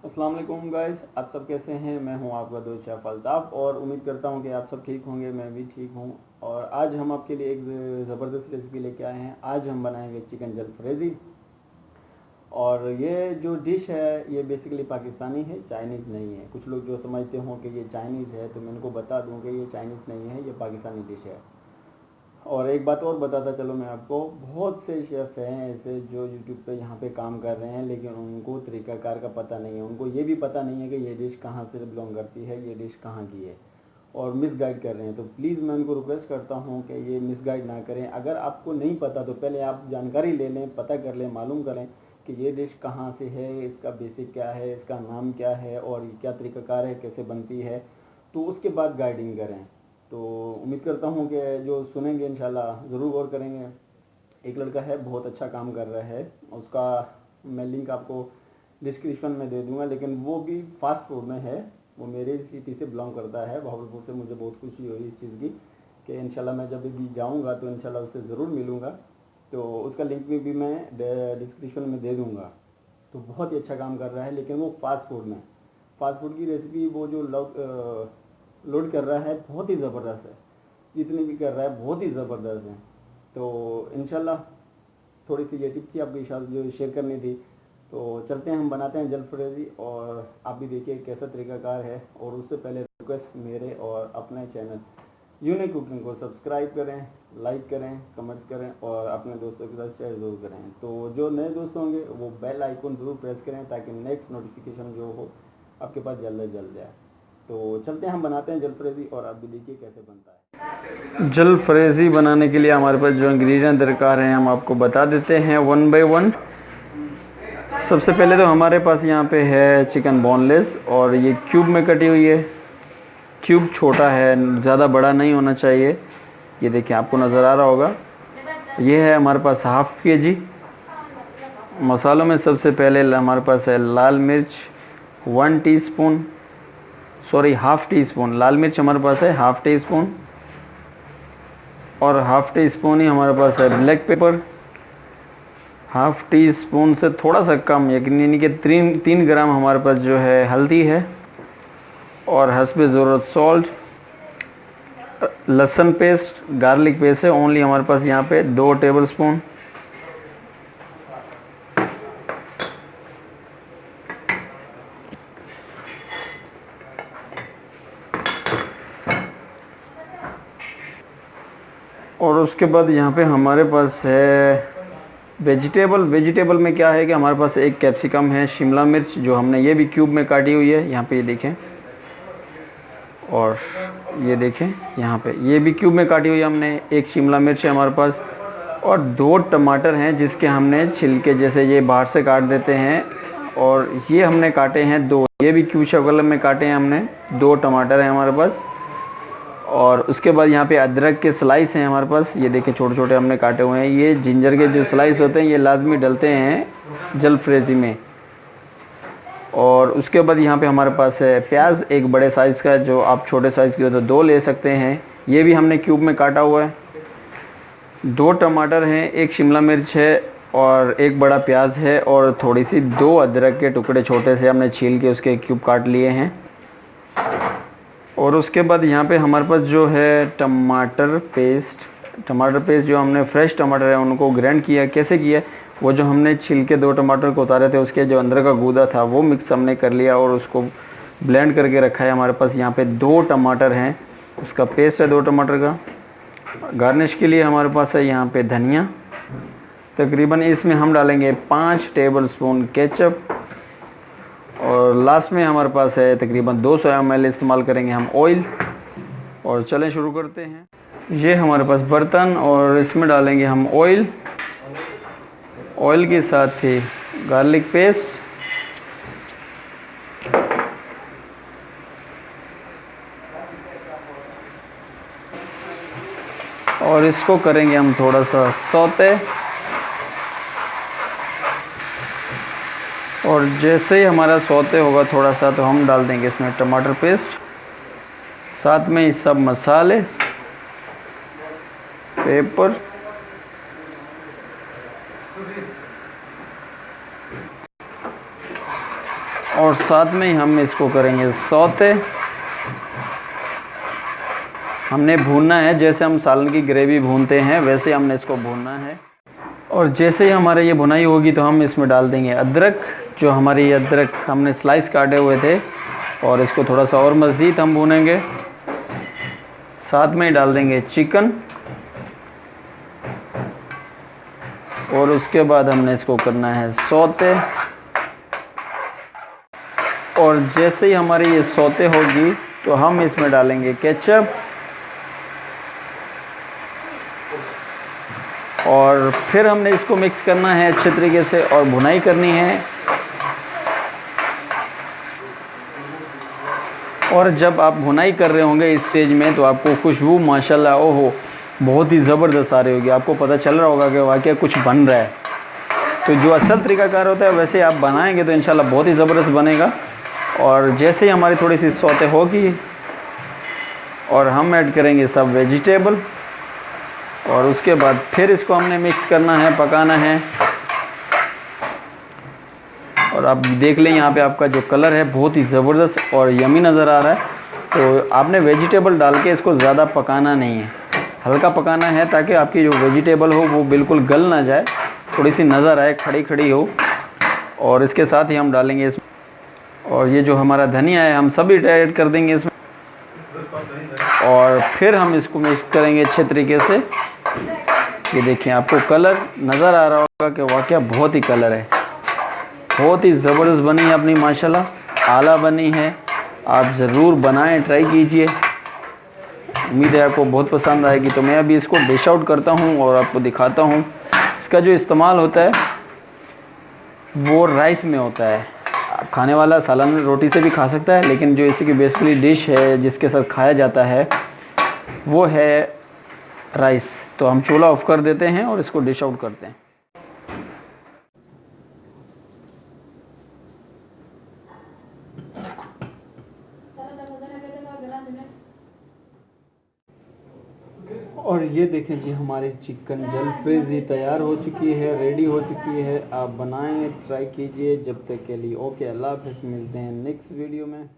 अस्सलाम वालेकुम गाइस, आप सब कैसे हैं। मैं हूं आपका दोस्त शाह अल्ताफ़ और उम्मीद करता हूं कि आप सब ठीक होंगे। मैं भी ठीक हूं। और आज हम आपके लिए एक ज़बरदस्त रेसिपी लेके आए हैं। आज हम बनाएंगे चिकन जलफ्रेज़ी। और ये जो डिश है ये बेसिकली पाकिस्तानी है, चाइनीज़ नहीं है। कुछ लोग जो समझते हों कि ये चाइनीज़ है, तो मैं उनको बता दूं कि ये चाइनीज़ नहीं है, ये पाकिस्तानी डिश है। और एक बात और बताता चलो मैं आपको, बहुत से शेफ़ हैं ऐसे जो यूट्यूब पे यहाँ पे काम कर रहे हैं, लेकिन उनको तरीक़ाकार का पता नहीं है। उनको ये भी पता नहीं है कि ये डिश कहाँ से बिलोंग करती है, ये डिश कहाँ की है, और मिसगाइड कर रहे हैं। तो प्लीज़ मैं उनको रिक्वेस्ट करता हूँ कि ये मिसगाइड ना करें। अगर आपको नहीं पता तो पहले आप जानकारी ले लें, पता कर लें, मालूम करें कि ये डिश कहाँ से है, इसका बेसिक क्या है, इसका नाम क्या है और ये क्या तरीक़ाकार है, कैसे बनती है, तो उसके बाद गाइडिंग करें। तो उम्मीद करता हूँ कि जो सुनेंगे इंशाल्लाह ज़रूर गौर करेंगे। एक लड़का है, बहुत अच्छा काम कर रहा है, उसका मैं लिंक आपको डिस्क्रिप्शन में दे दूंगा, लेकिन वो भी फास्ट फूड में है। वो मेरे सिटी से बिलोंग करता है, बहावलपुर से। मुझे बहुत खुशी हुई इस चीज़ की कि इंशाल्लाह मैं जब भी जाऊंगा तो इंशाल्लाह उससे ज़रूर मिलूंगा। तो उसका लिंक भी मैं डिस्क्रिप्शन में दे दूंगा। तो बहुत ही अच्छा काम कर रहा है, लेकिन वो फास्ट फूड में, फास्ट फूड की रेसिपी वो जो लोड कर रहा है बहुत ही ज़बरदस्त है। जितनी भी कर रहा है बहुत ही ज़बरदस्त है। तो इंशाल्लाह थोड़ी सी ये टिप थी आपके साथ जो शेयर करनी थी। तो चलते हैं, हम बनाते हैं जलफ्रेज़ी, और आप भी देखिए कैसा तरीक़ाकार है। और उससे पहले रिक्वेस्ट, मेरे और अपने चैनल यूनिक कुकिंग को सब्सक्राइब करें, लाइक करें, कमेंट्स करें और अपने दोस्तों के साथ शेयर ज़रूर करें। तो जो नए दोस्त होंगे वो बेल आइकन ज़रूर प्रेस करें ताकि नेक्स्ट नोटिफिकेशन जो हो आपके पास जल्द से जल्द जाए। तो चलते हैं, हम बनाते हैं जलफ्रेज़ी और आप भी देखिए कैसे बनता है। जलफ्रेज़ी बनाने के लिए हमारे पास जो इंग्रेडिएंट दरकार हैं हम आपको बता देते हैं वन बाय वन। सबसे पहले तो हमारे पास यहाँ पे है चिकन बोनलेस, और ये क्यूब में कटी हुई है। क्यूब छोटा है, ज़्यादा बड़ा नहीं होना चाहिए। ये देखिए आपको नज़र आ रहा होगा। ये है हमारे पास हाफ़ केजी। मसालों में सबसे पहले हमारे पास है लाल मिर्च 1 teaspoon, sorry half teaspoon. लाल मिर्च हमारे पास है हाफ़ टी स्पून, और हाफ़ टी स्पून ही हमारे पास है black pepper. Half teaspoon से थोड़ा सा कम, यानी कि 3 ग्राम हमारे पास जो है हल्दी है, और हस्बे ज़रूरत सॉल्ट। लहसुन पेस्ट, गार्लिक पेस्ट है ओनली हमारे पास यहाँ पे 2 टेबल स्पून। और उसके बाद यहाँ पे हमारे पास है वेजिटेबल में क्या है कि हमारे पास एक कैप्सिकम है, शिमला मिर्च जो हमने ये भी क्यूब में काटी हुई है, यहाँ पे ये देखें। और ये देखें यहाँ पे ये भी क्यूब में काटी हुई है हमने। एक शिमला मिर्च है हमारे पास, और 2 टमाटर हैं जिसके हमने छिलके जैसे ये बाहर से काट देते हैं, और ये हमने काटे हैं 2। ये भी क्यूब कलर में काटे हैं हमने। 2 टमाटर हैं हमारे पास। और उसके बाद यहाँ पे अदरक के स्लाइस हैं हमारे पास, ये देखिए छोटे छोटे हमने काटे हुए हैं। ये जिंजर के जो स्लाइस होते हैं ये लाजमी डलते हैं जलफ्रेज़ी में। और उसके बाद यहाँ पे हमारे पास है प्याज, एक बड़े साइज़ का, जो आप छोटे साइज़ की हो तो 2 ले सकते हैं। ये भी हमने क्यूब में काटा हुआ है। 2 टमाटर हैं, एक शिमला मिर्च है, और एक बड़ा प्याज है, और थोड़ी सी 2 अदरक के टुकड़े छोटे से हमने छील के उसके क्यूब काट लिए हैं। और उसके बाद यहाँ पे हमारे पास जो है टमाटर पेस्ट जो हमने फ्रेश टमाटर है उनको ग्राइंड किया। कैसे किया, वो जो हमने छिलके 2 टमाटर को उतारे थे उसके जो अंदर का गूदा था वो मिक्स हमने कर लिया और उसको ब्लेंड करके रखा है। हमारे पास यहाँ पे 2 टमाटर हैं, उसका पेस्ट है 2 टमाटर का। गार्निश के लिए हमारे पास है यहाँ पे धनिया। तकरीबन इसमें हम डालेंगे 5 टेबल स्पून केचप, और लास्ट में हमारे पास है तकरीबन 200 ml इस्तेमाल करेंगे हम ऑयल। और चलें शुरू करते हैं। ये हमारे पास बर्तन, और इसमें डालेंगे हम ऑयल। ऑयल के साथ ही गार्लिक पेस्ट, और इसको करेंगे हम थोड़ा सा सौते। और जैसे ही हमारा सौते होगा थोड़ा सा तो हम डाल देंगे इसमें टमाटर पेस्ट, साथ में ये सब मसाले, पेपर, और साथ में ही हम इसको करेंगे सौते। हमने भूनना है, जैसे हम सालन की ग्रेवी भूनते हैं वैसे हमने इसको भूनना है। और जैसे ही हमारे ये भुनाई होगी तो हम इसमें डाल देंगे अदरक। जो हमारी अदरक हमने स्लाइस काटे हुए थे, और इसको थोड़ा सा और मज़ीद हम भूनेंगे। साथ में ही डाल देंगे चिकन, और उसके बाद हमने इसको करना है सौते। और जैसे ही हमारी ये सौते होगी तो हम इसमें डालेंगे केचप, और फिर हमने इसको मिक्स करना है अच्छे तरीके से और भुनाई करनी है। और जब आप भुनाई कर रहे होंगे इस स्टेज में तो आपको खुशबू माशाल्लाह ओहो बहुत ही ज़बरदस्त आ रही होगी। आपको पता चल रहा होगा कि वाकई कुछ बन रहा है। तो जो असल तरीक़ाकार होता है वैसे आप बनाएंगे तो इंशाल्लाह बहुत ही ज़बरदस्त बनेगा। और जैसे ही हमारी थोड़ी सी सौते होगी और हम ऐड करेंगे सब वेजिटेबल, और उसके बाद फिर इसको हमने मिक्स करना है, पकाना है। और आप देख लें यहाँ पे आपका जो कलर है बहुत ही ज़बरदस्त और यमी नज़र आ रहा है। तो आपने वेजिटेबल डाल के इसको ज़्यादा पकाना नहीं है, हल्का पकाना है ताकि आपकी जो वेजिटेबल हो वो बिल्कुल गल ना जाए, थोड़ी सी नज़र आए, खड़ी खड़ी हो। और इसके साथ ही हम डालेंगे इसमें, और ये जो हमारा धनिया है हम सभी ऐड कर देंगे इसमें। और फिर हम इसको मिक्स करेंगे अच्छे तरीके से। ये देखिए आपको कलर नज़र आ रहा होगा कि वाकई बहुत ही कलर है, बहुत ही ज़बरदस्त बनी है अपनी माशाल्लाह, आला बनी है। आप ज़रूर बनाएं, ट्राई कीजिए, उम्मीद है आपको बहुत पसंद आएगी। तो मैं अभी इसको डिश आउट करता हूँ और आपको दिखाता हूँ। इसका जो इस्तेमाल होता है वो राइस में होता है। खाने वाला सालन रोटी से भी खा सकता है, लेकिन जो इसी की बेसिकली डिश है जिसके साथ खाया जाता है वो है राइस। तो हम चूल्हा ऑफ कर देते हैं और इसको डिश आउट करते हैं। और ये देखें जी हमारी चिकन जलफ्रेज़ी तैयार हो चुकी है, रेडी हो चुकी है। आप बनाएं, ट्राई कीजिए। जब तक के लिए ओके, अल्लाह हाफ़िज़, मिलते हैं नेक्स्ट वीडियो में।